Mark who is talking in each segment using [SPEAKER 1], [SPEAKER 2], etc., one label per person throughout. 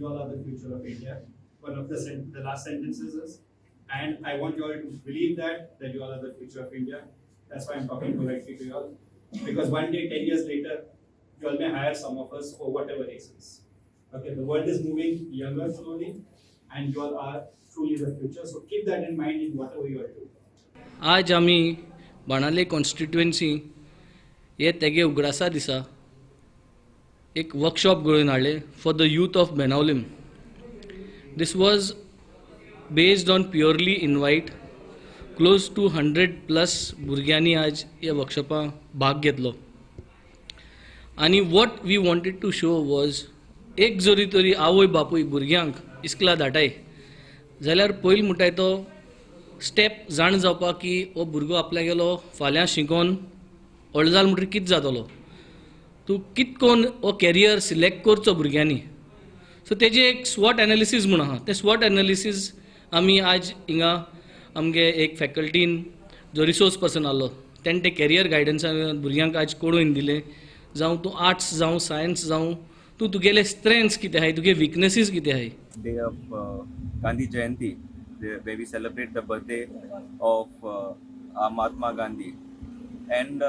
[SPEAKER 1] you all are the future of India. One of the last sentences is, and I want you all to believe that you all are the future of India. That's why I'm talking politely to you all. Because one day, 10 years later, you all may hire some of us for whatever reasons. Okay, the world is moving younger slowly, and you all are truly the future. So keep that in mind in whatever you are doing.
[SPEAKER 2] आज आमी Benaulim constituency हे तेगे उगडासा दिसा एक workshop घडोवन हाडले for the youth of Benaulim. This was based on purely invite. Close to 100+ भुरग्यांनी आज ह्या वर्कशॉपाक भाग घेतलो. आनी what we wanted to show was एक जरी तरी आवय बापूय भुरग्यांक इस्कला धाडटाय जाल्यार पयलीं म्हणटाय तो स्टेप जाण जावपाक की हो भुरगो आपल्या गेलो फाल्यां शिकोवन व्हडलो जालो म्हणटकीर कितें जातलो, तूं कितें करून हो कॅरियर सिलेक्ट करचो भुरग्यांनी. सो तेजें एक स्वॉट एनालिसीस म्हूण आहा. तें स्वॉट एनालिसीस आमी आज हिंगा आमगे एक फॅकल्टीन जो रिसोर्स पर्सन आहलो तेणें तें कॅरियर गायडन्सान भुरग्यांक आज कळून दिलें. जावं तूं आर्ट्स जावं सायन्स जावं तूं तुगेले स्ट्रेंथ्स कितें आहाय, तुगे विकनेसीस कितें आहाय.
[SPEAKER 3] Day of Gandhi Jayanti, where we celebrate the birthday of Mahatma Gandhi, and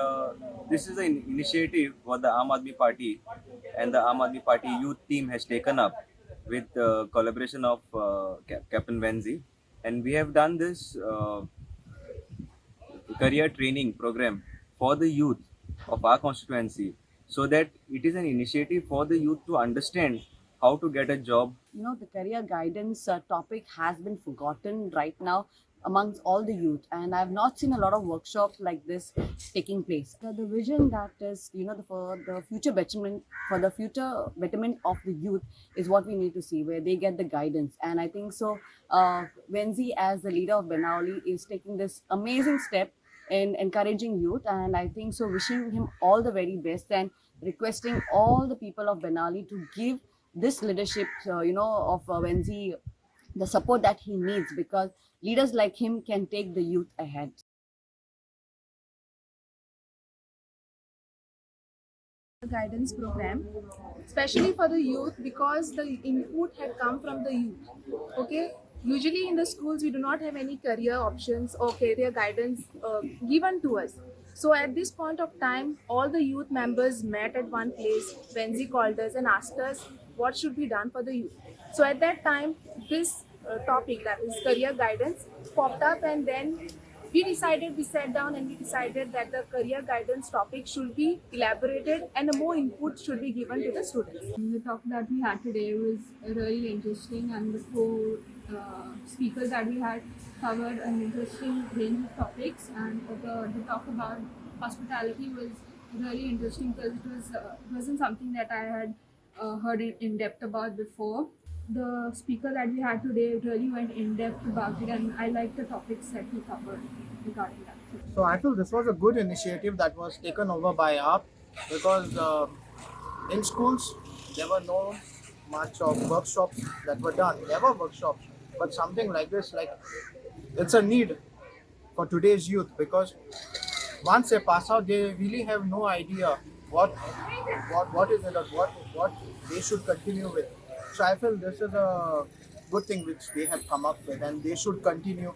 [SPEAKER 3] this is an initiative what the Aam Aadmi Party and the Aam Aadmi Party youth team has taken up with collaboration of Captain Venzi, and we have done this career training program for the youth of our constituency, so that it is an initiative for the youth to understand how to get a job.
[SPEAKER 4] You know, the career guidance topic has been forgotten right now amongst all the youth, and I've not seen a lot of workshops like this taking place. The vision that is, you know, for the future betterment of the youth is what we need to see, where they get the guidance. And I think so Venzi, as the leader of Benauli, is taking this amazing step in encouraging youth, and I think so wishing him all the very best and requesting all the people of Benauli to give this leadership of Venzi the support that he needs, because leaders like him can take the youth ahead.
[SPEAKER 5] Guidance program, especially for the youth, because the input had come from the youth. Okay, usually in the schools we do not have any career options or career guidance given to us. So at this point of time, all the youth members met at one place. Venzi called us and asked us what should be done for the youth. So at that time, this topic, that is career guidance, popped up, and then we sat down and we decided that the career guidance topic should be elaborated and more input should be given to the students.
[SPEAKER 6] The talk that we had today was really interesting, and the four speakers that we had covered an interesting range of topics, and the talk about hospitality was really interesting because it wasn't something that I had heard in depth about before. The speaker that we had today really went in depth about it, and I liked the topics that he covered regarding that.
[SPEAKER 7] So I feel this was a good initiative that was taken over by AAP, because in schools there were no much of workshops that were done. There were workshops, but something like this, like, it's a need for today's youth, because once they pass out, they really have no idea what is it, or what they should continue with. So I feel this is a good thing which they have come up with, and they should continue